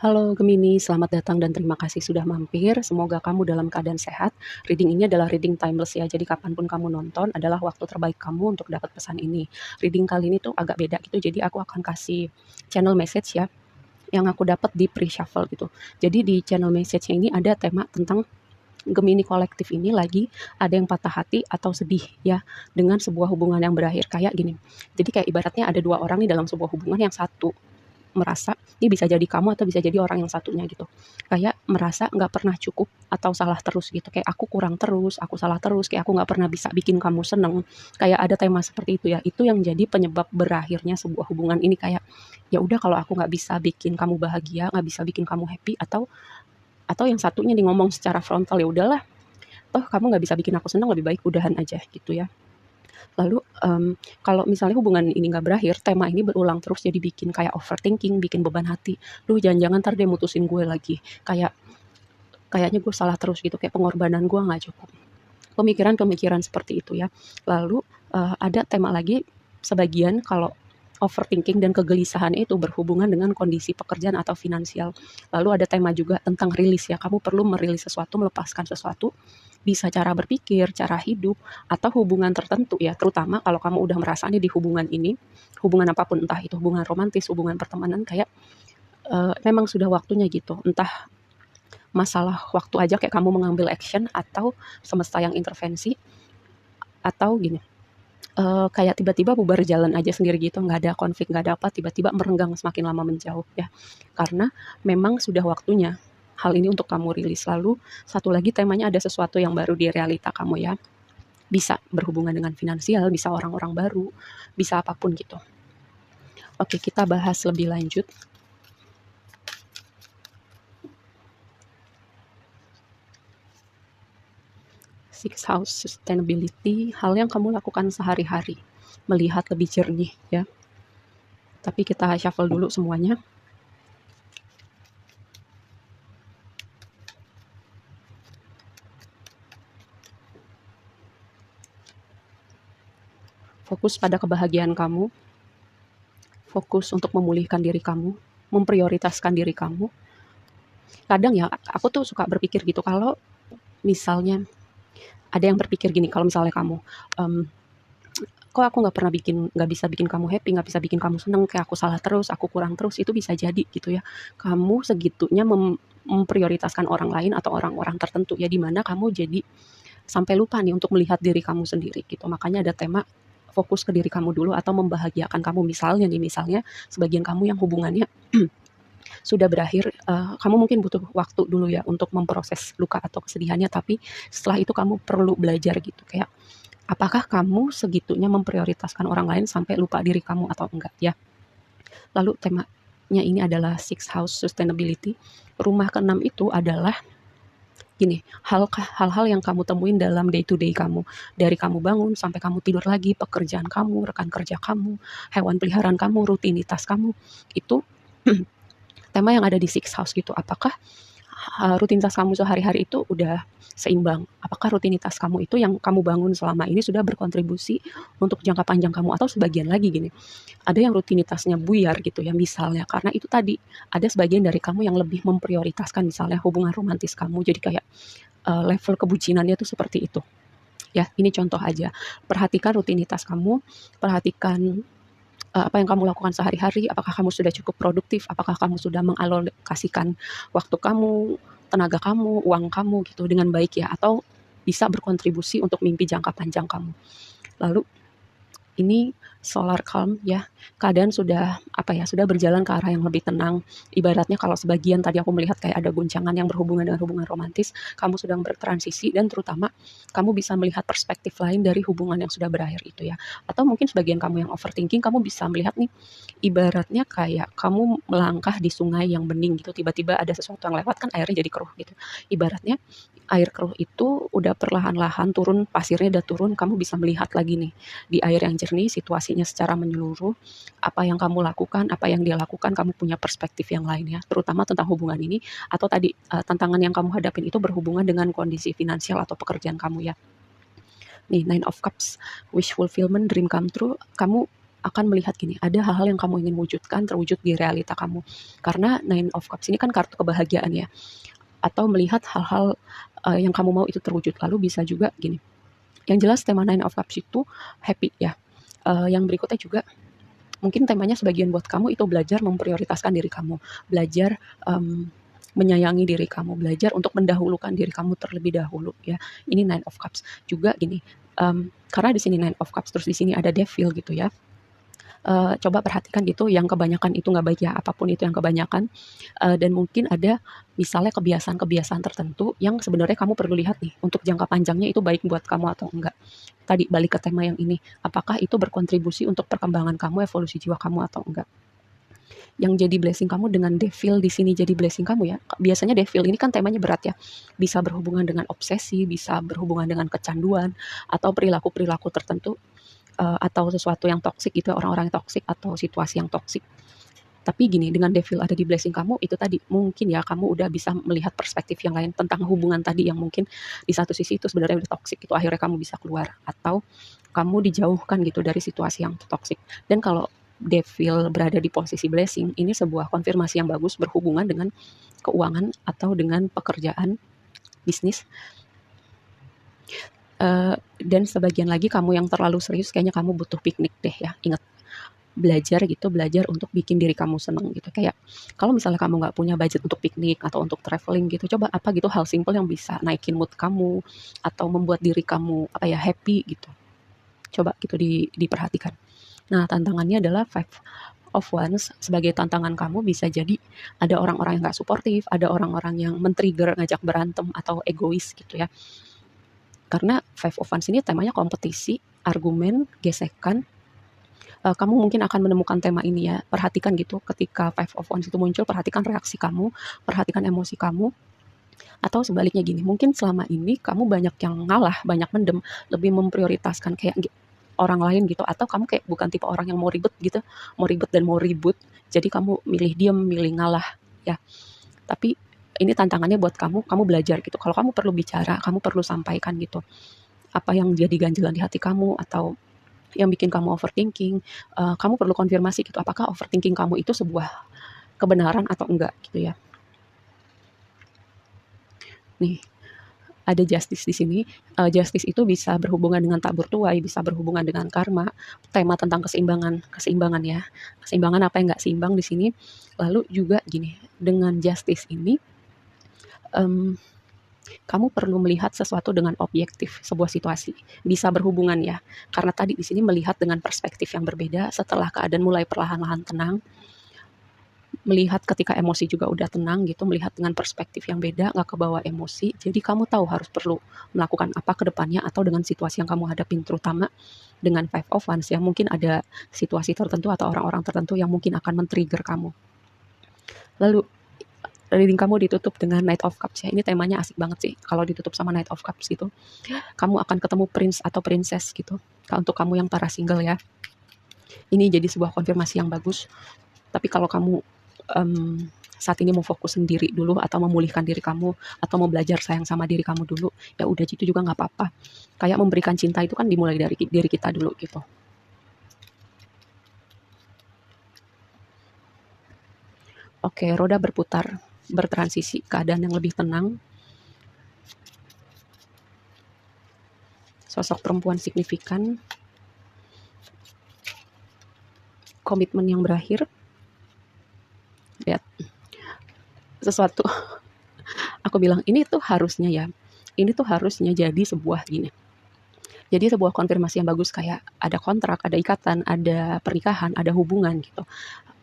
Halo Gemini, selamat datang dan terima kasih sudah mampir. Semoga kamu dalam keadaan sehat. Reading ini adalah reading timeless ya, jadi kapanpun kamu nonton adalah waktu terbaik kamu untuk dapat pesan ini. Reading kali ini tuh agak beda gitu, jadi aku akan kasih channel message ya, yang aku dapat di pre-shuffle gitu. Jadi di channel message-nya ini ada tema tentang Gemini kolektif ini lagi ada yang patah hati atau sedih ya dengan sebuah hubungan yang berakhir kayak gini. Jadi kayak ibaratnya ada dua orang nih dalam sebuah hubungan, yang satu merasa ini bisa jadi kamu atau bisa jadi orang yang satunya gitu. Kayak merasa nggak pernah cukup atau salah terus gitu. Kayak aku kurang terus, aku salah terus, kayak aku nggak pernah bisa bikin kamu seneng. Kayak ada tema seperti itu ya. Itu yang jadi penyebab berakhirnya sebuah hubungan ini kayak ya udah kalau aku nggak bisa bikin kamu bahagia, nggak bisa bikin kamu happy, atau yang satunya nih ngomong secara frontal, ya udahlah, toh kamu nggak bisa bikin aku senang, lebih baik udahan aja gitu ya. Lalu, kalau misalnya hubungan ini nggak berakhir, tema ini berulang terus jadi bikin kayak overthinking, bikin beban hati. Duh, jangan-jangan entar dia mutusin gue lagi, kayaknya gue salah terus gitu, kayak pengorbanan gue nggak cukup. Pemikiran-pemikiran seperti itu ya. Lalu, ada tema lagi sebagian kalau overthinking dan kegelisahan itu berhubungan dengan kondisi pekerjaan atau finansial. Lalu ada tema juga tentang rilis ya, kamu perlu merilis sesuatu, melepaskan sesuatu, bisa cara berpikir, cara hidup, atau hubungan tertentu ya, terutama kalau kamu udah merasa nih di hubungan ini, hubungan apapun, entah itu hubungan romantis, hubungan pertemanan, kayak memang sudah waktunya gitu, entah masalah waktu aja kayak kamu mengambil action, atau semesta yang intervensi, atau gini, kayak tiba-tiba bubar jalan aja sendiri gitu, nggak ada konflik, nggak ada apa, tiba-tiba merenggang semakin lama menjauh ya. Karena memang sudah waktunya hal ini untuk kamu rilis. Lalu satu lagi temanya ada sesuatu yang baru di realita kamu ya. Bisa berhubungan dengan finansial, bisa orang-orang baru, bisa apapun gitu. Oke, kita bahas lebih lanjut. Six House Sustainability, hal yang kamu lakukan sehari-hari, melihat lebih jernih ya. Tapi kita shuffle dulu semuanya. Fokus pada kebahagiaan kamu, fokus untuk memulihkan diri kamu, memprioritaskan diri kamu. Kadang ya, aku tuh suka berpikir gitu, kalau misalnya ada yang berpikir gini, kalau misalnya kamu, um, kok aku nggak bisa bikin kamu happy, nggak bisa bikin kamu seneng, kayak aku salah terus, aku kurang terus, itu bisa jadi gitu ya. Kamu segitunya memprioritaskan orang lain atau orang-orang tertentu ya, dimana kamu jadi sampai lupa nih untuk melihat diri kamu sendiri gitu. Makanya ada tema fokus ke diri kamu dulu atau membahagiakan kamu. Misalnya sebagian kamu yang hubungannya sudah berakhir, kamu mungkin butuh waktu dulu ya untuk memproses luka atau kesedihannya, tapi setelah itu kamu perlu belajar gitu, kayak apakah kamu segitunya memprioritaskan orang lain sampai lupa diri kamu atau enggak ya. Lalu temanya ini adalah Six House Sustainability. Rumah keenam itu adalah gini, hal-hal yang kamu temuin dalam day to day kamu. Dari kamu bangun sampai kamu tidur lagi, pekerjaan kamu, rekan kerja kamu, hewan peliharaan kamu, rutinitas kamu, itu tema yang ada di Six House gitu. Apakah rutinitas kamu sehari-hari itu udah seimbang? Apakah rutinitas kamu itu yang kamu bangun selama ini sudah berkontribusi untuk jangka panjang kamu, atau sebagian lagi gini, ada yang rutinitasnya buyar gitu ya, misalnya karena itu tadi ada sebagian dari kamu yang lebih memprioritaskan misalnya hubungan romantis kamu, jadi kayak level kebucinannya tuh seperti itu. Ya, ini contoh aja. Perhatikan rutinitas kamu, perhatikan apa yang kamu lakukan sehari-hari, apakah kamu sudah cukup produktif, apakah kamu sudah mengalokasikan waktu kamu, tenaga kamu, uang kamu gitu dengan baik ya, atau bisa berkontribusi untuk mimpi jangka panjang kamu. Lalu ini solar calm ya, keadaan sudah apa ya, sudah berjalan ke arah yang lebih tenang. Ibaratnya kalau sebagian tadi aku melihat kayak ada guncangan yang berhubungan dengan hubungan romantis, kamu sedang bertransisi, dan terutama kamu bisa melihat perspektif lain dari hubungan yang sudah berakhir itu ya. Atau mungkin sebagian kamu yang overthinking, kamu bisa melihat nih, ibaratnya kayak kamu melangkah di sungai yang bening gitu, tiba-tiba ada sesuatu yang lewat kan airnya jadi keruh gitu. Ibaratnya air keruh itu udah perlahan-lahan turun, pasirnya udah turun, kamu bisa melihat lagi nih di air yang jernih situasinya secara menyeluruh, apa yang kamu lakukan, apa yang dia lakukan, kamu punya perspektif yang lain ya, terutama tentang hubungan ini, atau tadi tantangan yang kamu hadapin itu berhubungan dengan kondisi finansial atau pekerjaan kamu ya. Nih, Nine of Cups, wish fulfillment, dream come true, kamu akan melihat gini, ada hal-hal yang kamu ingin wujudkan terwujud di realita kamu. Karena Nine of Cups ini kan kartu kebahagiaan ya, atau melihat hal-hal yang kamu mau itu terwujud. Lalu bisa juga gini, yang jelas tema Nine of Cups itu happy ya. Yang berikutnya juga mungkin temanya sebagian buat kamu itu belajar memprioritaskan diri kamu, belajar menyayangi diri kamu, belajar untuk mendahulukan diri kamu terlebih dahulu ya. Ini Nine of Cups. Juga gini, karena di sini Nine of Cups terus di sini ada Devil gitu ya. Coba perhatikan gitu yang kebanyakan itu nggak baik ya, apapun itu yang kebanyakan. Dan mungkin ada misalnya kebiasaan-kebiasaan tertentu yang sebenarnya kamu perlu lihat nih untuk jangka panjangnya itu baik buat kamu atau enggak. Tadi balik ke tema yang ini, apakah itu berkontribusi untuk perkembangan kamu, evolusi jiwa kamu atau enggak. Yang jadi blessing kamu dengan Devil di sini jadi blessing kamu ya. Biasanya Devil ini kan temanya berat ya. Bisa berhubungan dengan obsesi, bisa berhubungan dengan kecanduan atau perilaku-perilaku tertentu, atau sesuatu yang toksik gitu, orang-orang yang toksik atau situasi yang toksik. Tapi gini, dengan Devil ada di blessing kamu, itu tadi mungkin ya kamu udah bisa melihat perspektif yang lain tentang hubungan tadi yang mungkin di satu sisi itu sebenarnya udah toksik, itu akhirnya kamu bisa keluar atau kamu dijauhkan gitu dari situasi yang toksik. Dan kalau Devil berada di posisi blessing, ini sebuah konfirmasi yang bagus berhubungan dengan keuangan atau dengan pekerjaan, bisnis. Dan sebagian lagi kamu yang terlalu serius kayaknya kamu butuh piknik deh ya. Ingat, belajar gitu, belajar untuk bikin diri kamu seneng gitu. Kayak kalau misalnya kamu nggak punya budget untuk piknik atau untuk traveling gitu, coba apa gitu hal simple yang bisa naikin mood kamu atau membuat diri kamu apa ya happy gitu. Coba gitu diperhatikan. Nah, tantangannya adalah Five of Wands. Sebagai tantangan kamu bisa jadi ada orang-orang yang nggak suportif, ada orang-orang yang men-trigger ngajak berantem atau egois gitu ya. Karena Five of Wands ini temanya kompetisi, argumen, gesekan. Kamu mungkin akan menemukan tema ini ya. Perhatikan gitu ketika Five of Wands itu muncul, perhatikan reaksi kamu, perhatikan emosi kamu. Atau sebaliknya gini, mungkin selama ini kamu banyak yang ngalah, banyak mendem, lebih memprioritaskan kayak orang lain gitu. Atau kamu kayak bukan tipe orang yang mau ribet gitu, mau ribet dan mau ribut. Jadi kamu milih diem, milih ngalah ya. Tapi ini tantangannya buat kamu belajar gitu. Kalau kamu perlu bicara, kamu perlu sampaikan gitu. Apa yang jadi ganjalan di hati kamu atau yang bikin kamu overthinking, kamu perlu konfirmasi gitu. Apakah overthinking kamu itu sebuah kebenaran atau enggak gitu ya. Nih, ada justice di sini. Justice itu bisa berhubungan dengan tabur tuai, bisa berhubungan dengan karma. Tema tentang keseimbangan ya. Keseimbangan apa yang nggak seimbang di sini. Lalu juga gini, dengan justice ini kamu perlu melihat sesuatu dengan objektif, sebuah situasi. Bisa berhubungan ya, karena tadi di sini melihat dengan perspektif yang berbeda setelah keadaan mulai perlahan-lahan tenang, melihat ketika emosi juga udah tenang gitu, melihat dengan perspektif yang beda, nggak kebawa emosi. Jadi kamu tahu harus perlu melakukan apa ke depannya atau dengan situasi yang kamu hadapin, terutama dengan Five of Wands yang mungkin ada situasi tertentu atau orang-orang tertentu yang mungkin akan men-trigger kamu. Lalu reading kamu ditutup dengan Knight of Cups ya. Ini temanya asik banget sih. Kalau ditutup sama Knight of Cups gitu, kamu akan ketemu prince atau princess gitu. Untuk kamu yang para single ya. Ini jadi sebuah konfirmasi yang bagus. Tapi kalau kamu saat ini mau fokus sendiri dulu atau memulihkan diri kamu atau mau belajar sayang sama diri kamu dulu, ya udah gitu juga nggak apa-apa. Kayak memberikan cinta itu kan dimulai dari diri kita dulu gitu. Oke, roda berputar, bertransisi, keadaan yang lebih tenang. Sosok perempuan signifikan, komitmen yang berakhir. Lihat, sesuatu, aku bilang ini tuh harusnya ya, ini tuh harusnya jadi sebuah gini. Jadi sebuah konfirmasi yang bagus kayak ada kontrak, ada ikatan, ada pernikahan, ada hubungan gitu.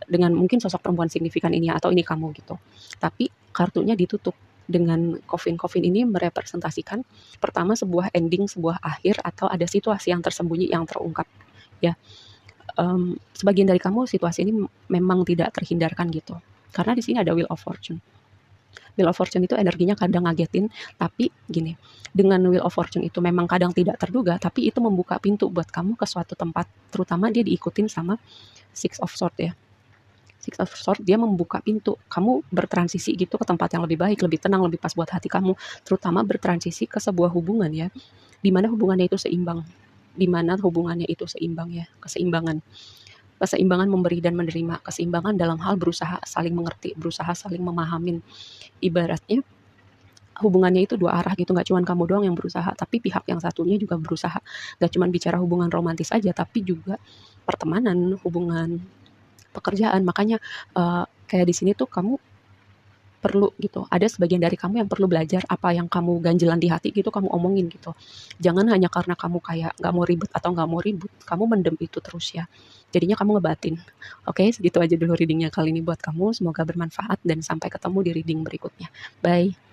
Dengan mungkin sosok perempuan signifikan ini atau ini kamu gitu. Tapi kartunya ditutup dengan coffin ini merepresentasikan pertama sebuah ending, sebuah akhir atau ada situasi yang tersembunyi yang terungkap ya. Sebagian dari kamu situasi ini memang tidak terhindarkan gitu. Karena di sini ada Wheel of Fortune. Wheel of Fortune itu energinya kadang ngagetin, tapi gini, dengan Wheel of Fortune itu memang kadang tidak terduga, tapi itu membuka pintu buat kamu ke suatu tempat, terutama dia diikutin sama Six of Swords ya. Six of Swords dia membuka pintu, kamu bertransisi gitu ke tempat yang lebih baik, lebih tenang, lebih pas buat hati kamu, terutama bertransisi ke sebuah hubungan ya, dimana hubungannya itu seimbang, dimana hubungannya itu seimbang ya, keseimbangan. keseimbangan memberi dan menerima, keseimbangan dalam hal berusaha saling mengerti, berusaha saling memahamin. Ibaratnya hubungannya itu dua arah gitu, nggak cuma kamu doang yang berusaha, tapi pihak yang satunya juga berusaha. Nggak cuma bicara hubungan romantis aja, tapi juga pertemanan, hubungan pekerjaan. Makanya kayak di sini tuh kamu perlu gitu, ada sebagian dari kamu yang perlu belajar apa yang kamu ganjelan di hati gitu kamu omongin gitu. Jangan hanya karena kamu kayak nggak mau ribut atau nggak mau ribut, kamu mendem itu terus ya. Jadinya kamu ngebatin. Oke, segitu aja dulu readingnya kali ini buat kamu. Semoga bermanfaat dan sampai ketemu di reading berikutnya. Bye.